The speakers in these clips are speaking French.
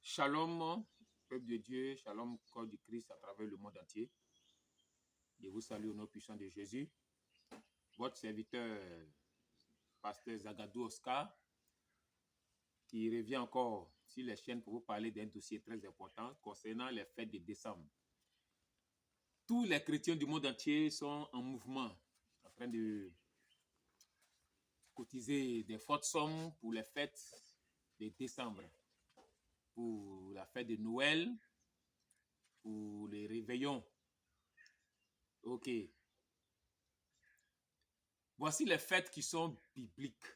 Shalom, peuple de Dieu, shalom, corps du Christ à travers le monde entier. Je vous salue au nom puissant de Jésus. Votre serviteur, pasteur Zagadou Oscar, qui revient encore sur les chaînes pour vous parler d'un dossier très important concernant les fêtes de décembre. Tous les chrétiens du monde entier sont en mouvement, en train de cotiser des fortes sommes pour les fêtes de décembre, pour la fête de Noël, pour les réveillons. Ok. Voici les fêtes qui sont bibliques.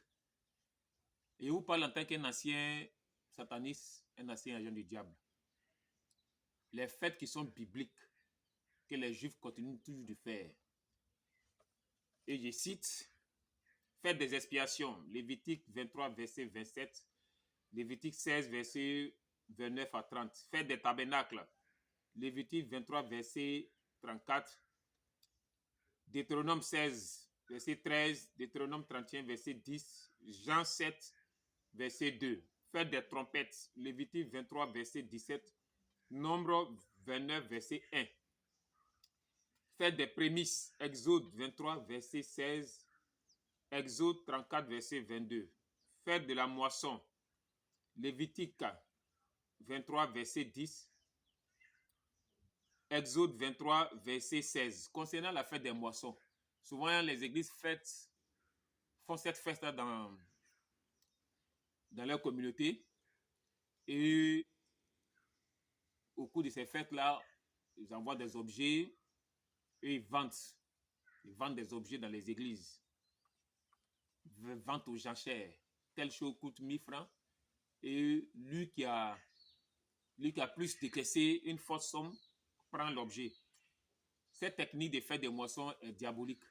Et je vous parle en tant qu'un ancien sataniste, un ancien agent du diable. Les fêtes qui sont bibliques, que les Juifs continuent toujours de faire. Et je cite, fête des expiations, Lévitique 23, verset 27, Lévitique 16, verset 29 à 30. Fête des tabernacles, Lévitique 23, verset 34, Deutéronome 16, verset 13, Deutéronome 31, verset 10, Jean 7, verset 2. Fête des trompettes, Lévitique 23, verset 17, Nombre 29, verset 1. Fête des prémices, Exode 23, verset 16, Exode 34, verset 22. Fête de la moisson, Lévitique 23, verset 10, Exode 23, verset 16. Concernant la fête des moissons, souvent les églises font cette fête-là dans leur communauté. Et au cours de ces fêtes-là, ils envoient des objets et ils vendent des objets dans les églises. Ils vendent aux jachères. Telle chose coûte 1000 francs. Et lui qui a plus décaissé une forte somme prend l'objet. Cette technique de fête des moissons est diabolique.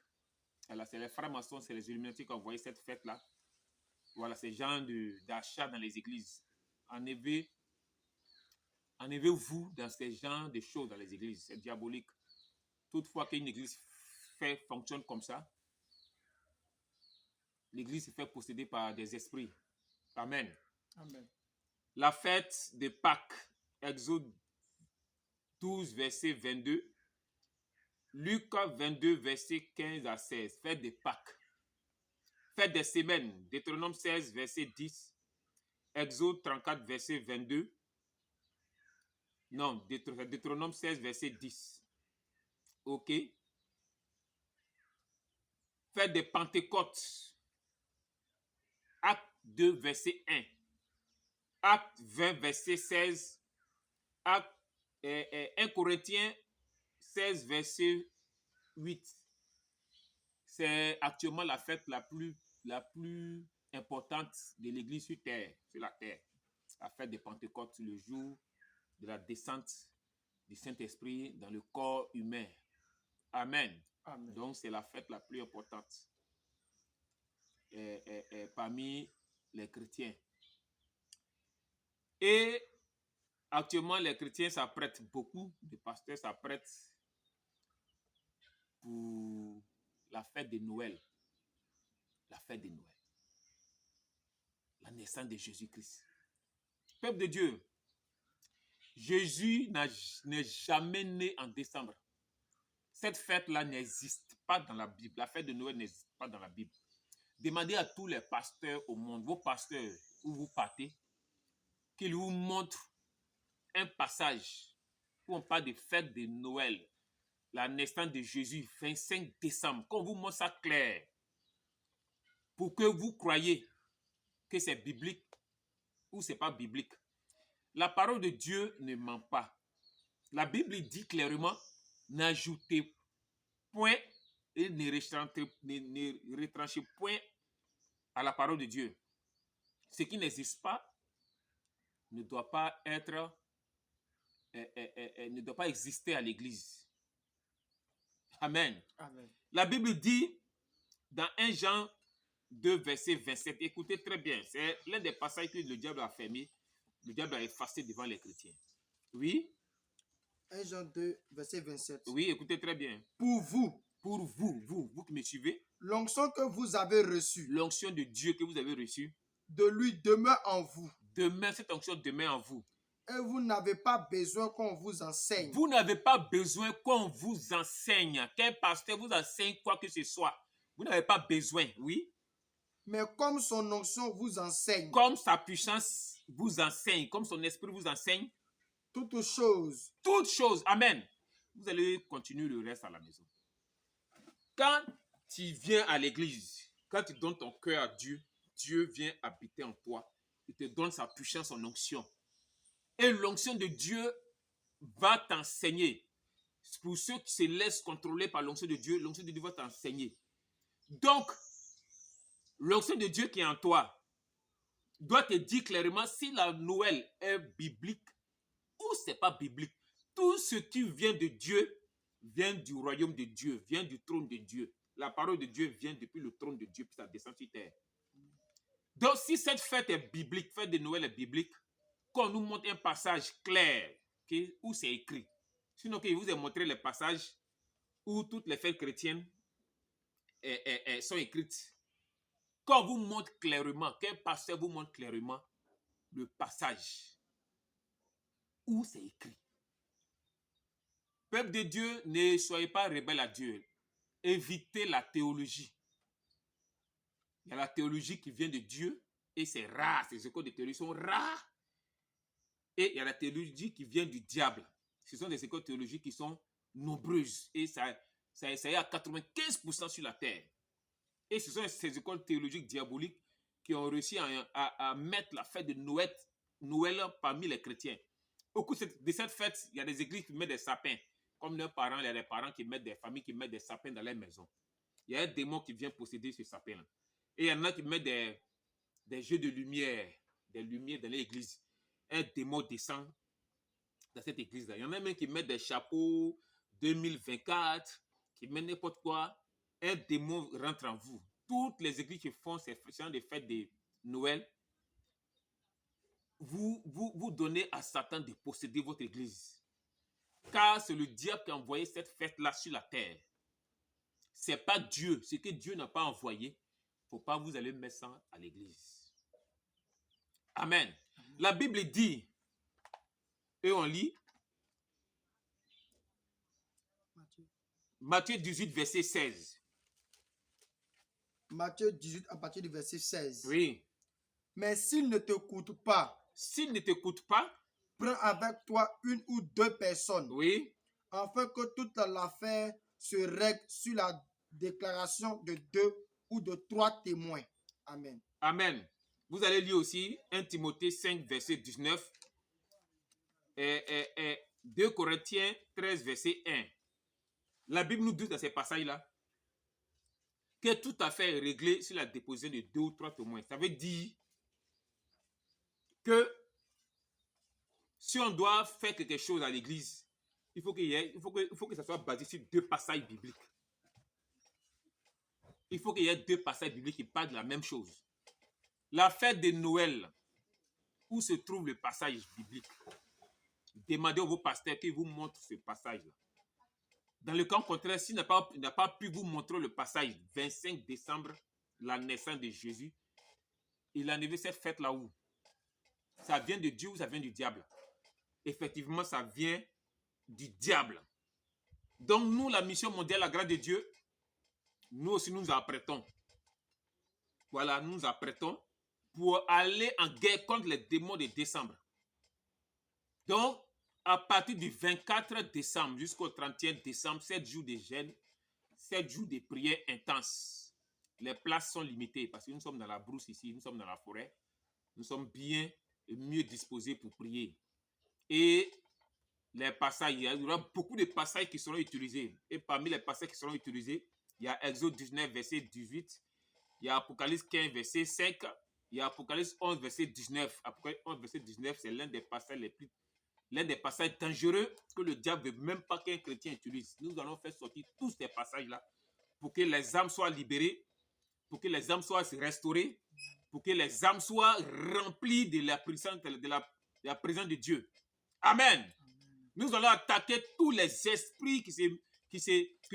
Alors, c'est les francs-maçons, c'est les Illuminati qui ont envoyé cette fête-là. Voilà, ces gens d'achat dans les églises. Enlevez-vous dans ces genres de choses dans les églises. C'est diabolique. Toutefois qu'une église fonctionne comme ça, l'église se fait posséder par des esprits. Amen. Amen. La fête de Pâques, Exode 12, verset 22. Luc 22, verset 15 à 16. Fête de Pâques. Fête des semaines, Deutéronome 16, verset 10. Exode 34, verset 22. Non, Deutéronome 16, verset 10. Ok. Fête de Pentecôte. Acte 2, verset 1. Acte 20, verset 16. Acte 1 Corinthiens 16, verset 8. C'est actuellement la fête la plus importante de l'église sur la terre. La fête de Pentecôte, le jour de la descente du Saint-Esprit dans le corps humain. Amen. Amen. Donc, c'est la fête la plus importante parmi les chrétiens. Et actuellement, les chrétiens s'apprêtent, beaucoup de pasteurs s'apprêtent pour la fête de Noël. La fête de Noël. La naissance de Jésus-Christ. Peuple de Dieu, Jésus n'est jamais né en décembre. Cette fête-là n'existe pas dans la Bible. La fête de Noël n'existe pas dans la Bible. Demandez à tous les pasteurs au monde, vos pasteurs où vous partez, qu'ils vous montrent un passage où on parle de fête de Noël, la naissance de Jésus, 25 décembre. Qu'on vous montre ça clair, pour que vous croyiez que c'est biblique ou c'est pas biblique. La parole de Dieu ne ment pas. La Bible dit clairement, n'ajoutez point et ne retranchez point à la parole de Dieu. Ce qui n'existe pas ne doit pas ne doit pas exister à l'église. Amen. Amen. La Bible dit dans 1 Jean 2, verset 27, écoutez très bien, c'est l'un des passages que le diable a fermé, le diable a effacé devant les chrétiens. Oui. 1 Jean 2, verset 27. Oui, écoutez très bien. Pour vous qui me suivez, l'onction que vous avez reçue, l'onction de Dieu que vous avez reçue, de lui demeure en vous. cette onction demeure en vous. Et vous n'avez pas besoin qu'on vous enseigne. Vous n'avez pas besoin qu'on vous enseigne. Qu'un pasteur vous enseigne quoi que ce soit. Vous n'avez pas besoin, oui. Mais comme son onction vous enseigne Comme sa puissance vous enseigne, comme son esprit vous enseigne, toutes choses, amen, vous allez continuer le reste à la maison. Quand tu viens à l'église, quand tu donnes ton cœur à Dieu, Dieu vient habiter en toi. Il te donne sa puissance, son onction. Et l'onction de Dieu va t'enseigner. Pour ceux qui se laissent contrôler par l'onction de Dieu va t'enseigner. Donc, l'onction de Dieu qui est en toi doit te dire clairement si la Noël est biblique ou c'est pas biblique. Tout ce qui vient de Dieu vient du royaume de Dieu, vient du trône de Dieu. La parole de Dieu vient depuis le trône de Dieu, puis ça descend sur terre. Donc, si cette fête est biblique, fête de Noël est biblique, qu'on nous montre un passage clair où c'est écrit. Sinon, qu'il vous ait montré les passages où toutes les fêtes chrétiennes sont écrites. Quand vous montre clairement, qu'un pasteur vous montre clairement le passage où c'est écrit. Peuple de Dieu, ne soyez pas rebelles à Dieu. Évitez la théologie. Il y a la théologie qui vient de Dieu et c'est rare. Ces écoles de théologie sont rares. Et il y a la théologie qui vient du diable. Ce sont des écoles théologiques qui sont nombreuses. Et ça est à 95% sur la terre. Et ce sont ces écoles théologiques diaboliques qui ont réussi à mettre la fête de Noël parmi les chrétiens. Au cours de cette fête, il y a des églises qui mettent des sapins. Comme leurs parents, il y a des parents qui mettent des familles qui mettent des sapins dans leur maison. Il y a un démon qui vient posséder ce sapin-là. Et il y en a qui mettent des jeux de lumière, des lumières dans l'église. Un démon descend dans cette église-là. Il y en a même qui mettent des chapeaux 2024, qui mettent n'importe quoi. Un démon rentre en vous. Toutes les églises qui font ces fêtes de Noël, vous donnez à Satan de posséder votre église. Car c'est le diable qui a envoyé cette fête-là sur la terre. Ce n'est pas Dieu. Ce que Dieu n'a pas envoyé, il ne faut pas vous aller mettre ça à l'église. Amen. La Bible dit, et on lit, Matthieu 18, verset 16. Matthieu 18, à partir du verset 16. Oui. Mais s'il ne t'écoute pas, prends avec toi une ou deux personnes, oui, afin que toute l'affaire se règle sur la déclaration de 2 ou de 3 témoins. Amen. Amen. Vous allez lire aussi 1 Timothée 5, verset 19 et 2 Corinthiens 13, verset 1. La Bible nous dit dans ces passages-là que tout affaire est réglé sur la déposition de 2 ou 3 témoins. Ça veut dire que si on doit faire quelque chose à l'église, il faut que ça soit basé sur 2 passages bibliques. Il faut qu'il y ait 2 passages bibliques qui parlent de la même chose. La fête de Noël, où se trouve le passage biblique? Demandez à vos pasteurs qu'ils vous montrent ce passage-là. Dans le cas contraire, s'il n'a pas pu vous montrer le passage 25 décembre, la naissance de Jésus, il a enlevé cette fête-là où? Ça vient de Dieu ou ça vient du diable? Effectivement, ça vient du diable. Donc nous, la mission mondiale, la grâce de Dieu, nous aussi nous apprêtons. Voilà, nous nous apprêtons pour aller en guerre contre les démons de décembre. Donc, à partir du 24 décembre jusqu'au 31 décembre, 7 jours de jeûne, 7 jours de prière intense. Les places sont limitées parce que nous sommes dans la brousse ici, nous sommes dans la forêt. Nous sommes bien et mieux disposés pour prier. Et les passages, il y aura beaucoup de passages qui seront utilisés. Et parmi les passages qui seront utilisés, il y a Exode 19, verset 18. Il y a Apocalypse 15, verset 5. Il y a Apocalypse 11, verset 19. Apocalypse 11, verset 19, c'est l'un des passages dangereux que le diable ne veut même pas qu'un chrétien utilise. Nous allons faire sortir tous ces passages-là pour que les âmes soient libérées, pour que les âmes soient restaurées, pour que les âmes soient remplies de la présence de Dieu. Amen. Nous allons attaquer tous les esprits qui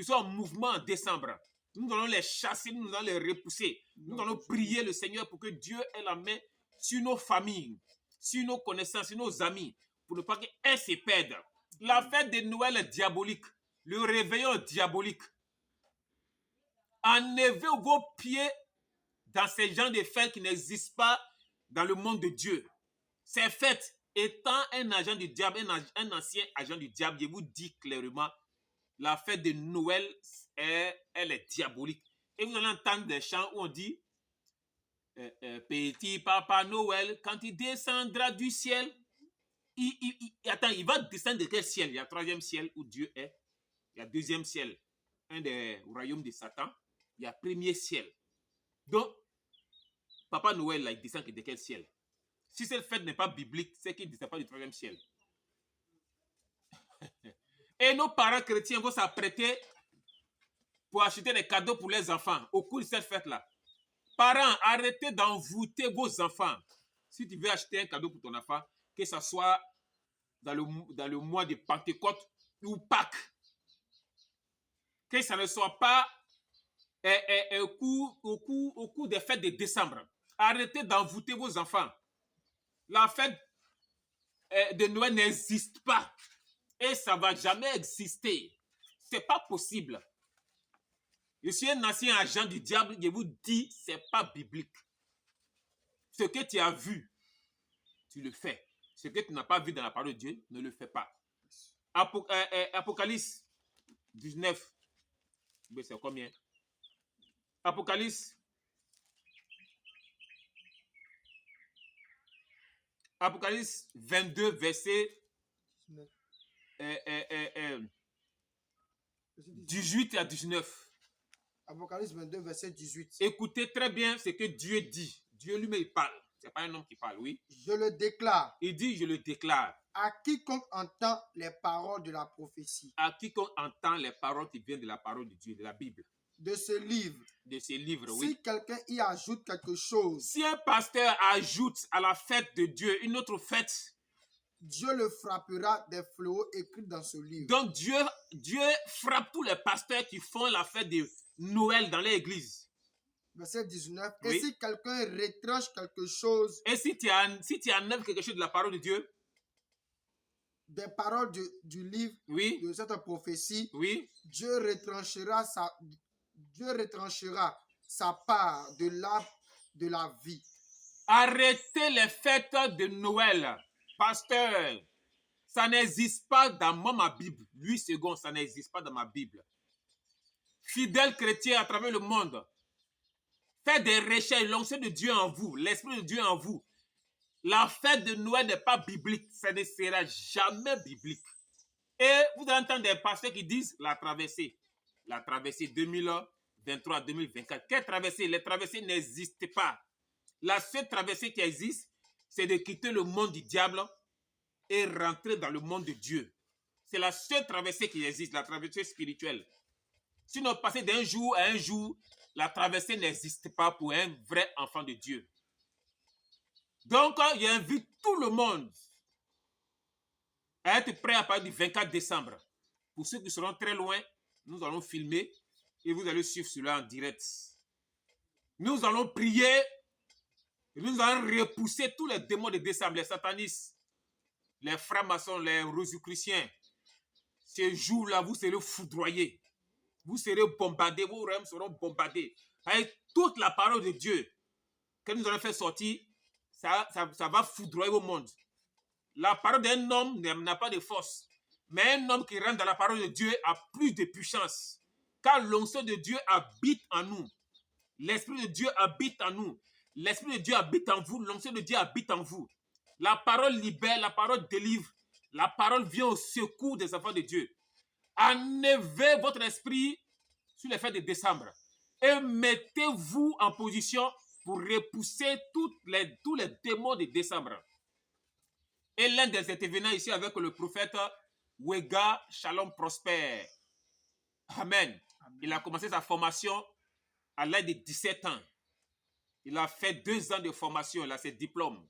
sont en mouvement en décembre. Nous allons les chasser, nous allons les repousser. Nous allons prier le Seigneur pour que Dieu ait la main sur nos familles, sur nos connaissances, sur nos amis, pour ne pas qu'elle se perde. La fête de Noël est diabolique. Le réveillon est diabolique. Enlevez vos pieds dans ces genres de fêtes qui n'existent pas dans le monde de Dieu. Ces fêtes étant un agent du diable, un ancien agent du diable, je vous dis clairement, la fête de Noël, elle est diabolique. Et vous allez entendre des chants où on dit petit papa Noël, quand il descendra du ciel, il va descendre de quel ciel? Il y a troisième ciel où Dieu est. Il y a deuxième ciel, un des royaumes de Satan. Il y a premier ciel. Donc, Papa Noël, là, il descend de quel ciel? Si cette fête n'est pas biblique, c'est qu'il ne descend pas du troisième ciel. Et nos parents chrétiens vont s'apprêter pour acheter des cadeaux pour les enfants au cours de cette fête-là. Parents, arrêtez d'envoûter vos enfants. Si tu veux acheter un cadeau pour ton enfant, que ce soit dans le mois de Pentecôte ou Pâques, que ça ne soit pas au cours des fêtes de décembre. Arrêtez d'envoûter vos enfants. La fête de Noël n'existe pas. Et ça ne va jamais exister. Ce n'est pas possible. Je suis un ancien agent du diable, je vous dis, ce n'est pas biblique. Ce que tu as vu, tu le fais. Ce que tu n'as pas vu dans la parole de Dieu, ne le fais pas. Apocalypse 19. C'est combien? Apocalypse 22, verset 18 à 19. Apocalypse 22, verset 18. Écoutez très bien ce que Dieu dit. Dieu lui-même, il parle. Ce n'est pas un homme qui parle, oui. Je le déclare. Il dit, je le déclare. À quiconque entend les paroles de la prophétie. À quiconque entend les paroles qui viennent de la parole de Dieu, de la Bible. De ce livre. De ces livres, oui. Si quelqu'un y ajoute quelque chose. Si un pasteur ajoute à la fête de Dieu une autre fête, Dieu le frappera des fléaux écrits dans ce livre. Donc Dieu frappe tous les pasteurs qui font la fête de Noël dans l'église. Verset 19. Oui. Et si quelqu'un retranche quelque chose. Et si tu enlèves quelque chose de la parole de Dieu. Des paroles du livre, oui. De cette prophétie. Oui. Dieu retranchera sa part de l'arbre de la vie. Arrêtez les fêtes de Noël. Pasteur, ça n'existe pas dans ma Bible. 8 secondes, ça n'existe pas dans ma Bible. Fidèles chrétiens à travers le monde, faites des recherches, l'onction de Dieu en vous, l'Esprit de Dieu en vous. La fête de Noël n'est pas biblique, ça ne sera jamais biblique. Et vous allez entendre des pasteurs qui disent la traversée 2023-2024. Quelle traversée? Les traversées n'existent pas. La seule traversée qui existe, c'est de quitter le monde du diable et rentrer dans le monde de Dieu. C'est la seule traversée qui existe, la traversée spirituelle. Sinon, passer d'un jour à un jour, la traversée n'existe pas pour un vrai enfant de Dieu. Donc, j'invite tout le monde à être prêt à partir du 24 décembre. Pour ceux qui seront très loin, nous allons filmer et vous allez suivre cela en direct. Nous allons prier et nous allons repousser tous les démons de décembre, les satanistes, les francs-maçons, les rosicruciens. Ce jour-là, vous serez foudroyés. Vous serez bombardés, vos rêves seront bombardés. Avec toute la parole de Dieu que nous allons faire sortir, ça va foudroyer au monde. La parole d'un homme n'a pas de force. Mais un homme qui rentre dans la parole de Dieu a plus de puissance. Car l'onction de Dieu habite en nous. L'Esprit de Dieu habite en nous. L'Esprit de Dieu habite en vous. L'onction de Dieu habite en vous. La parole libère, la parole délivre. La parole vient au secours des enfants de Dieu. Enlevez votre esprit sur les fêtes de décembre. Et mettez-vous en position pour repousser tous les démons de décembre. Et l'un des intervenants ici avec le prophète Wega Shalom Prosper. Amen. Il a commencé sa formation à l'âge de 17 ans. Il a fait 2 ans de formation, il a ses diplômes.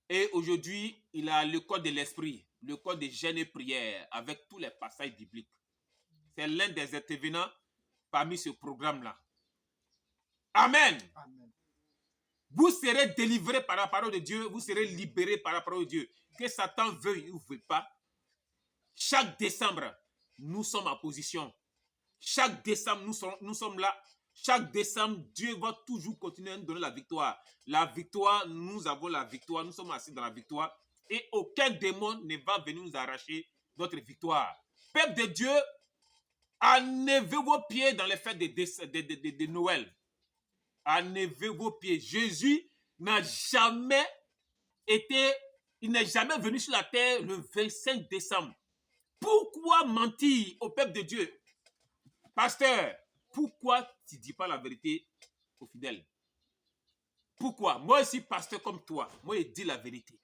Et aujourd'hui, il a le code de l'esprit, le code de jeûne et prière avec tous les passages bibliques. C'est l'un des intervenants parmi ce programme-là. Amen. Amen. Vous serez délivrés par la parole de Dieu. Vous serez libérés par la parole de Dieu. Que Satan veuille ou ne veuille pas. Chaque décembre, nous sommes en position. Chaque décembre, nous sommes là. Chaque décembre, Dieu va toujours continuer à nous donner la victoire. La victoire, nous avons la victoire. Nous sommes assis dans la victoire. Et aucun démon ne va venir nous arracher notre victoire. Peuple de Dieu, enlevez vos pieds dans les fêtes de Noël. Enlevez vos pieds. Jésus n'a jamais été, il n'est jamais venu sur la terre le 25 décembre. Pourquoi mentir au peuple de Dieu? Pasteur, pourquoi tu ne dis pas la vérité aux fidèles? Pourquoi? Moi aussi, pasteur comme toi, moi je dis la vérité.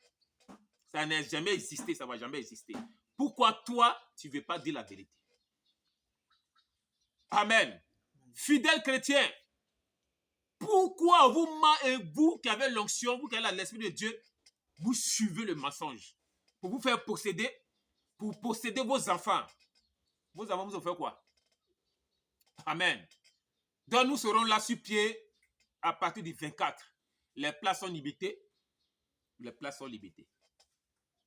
Ça n'a jamais existé, ça ne va jamais exister. Pourquoi toi, tu ne veux pas dire la vérité? Amen. Fidèles chrétiens, pourquoi vous qui avez l'onction, vous qui avez l'Esprit de Dieu, vous suivez le mensonge pour vous faire posséder, pour posséder vos enfants? Vos enfants vous ont fait quoi? Amen. Donc nous serons là sur pied à partir du 24. Les places sont limitées. Les places sont limitées.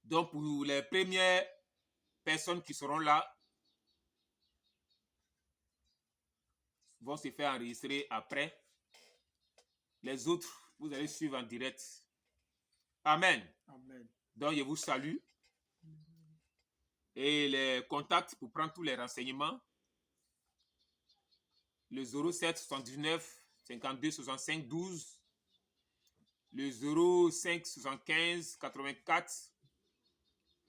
Donc pour les premières personnes qui seront là, vont se faire enregistrer après. Les autres, vous allez suivre en direct. Amen. Amen. Donc je vous salue. Et les contacts pour prendre tous les renseignements, le 07 79 52 65 12, le 05 75 84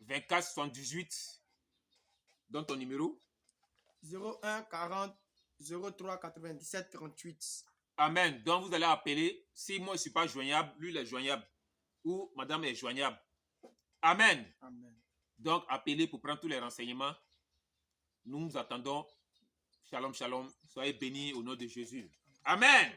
24 78, donne ton numéro. 01 40 03 97 38. Amen. Donc vous allez appeler. Si moi je ne suis pas joignable, lui il est joignable. Ou madame est joignable. Amen. Amen. Donc appelez pour prendre tous les renseignements. Nous nous attendons. Shalom, shalom. Soyez bénis au nom de Jésus. Amen.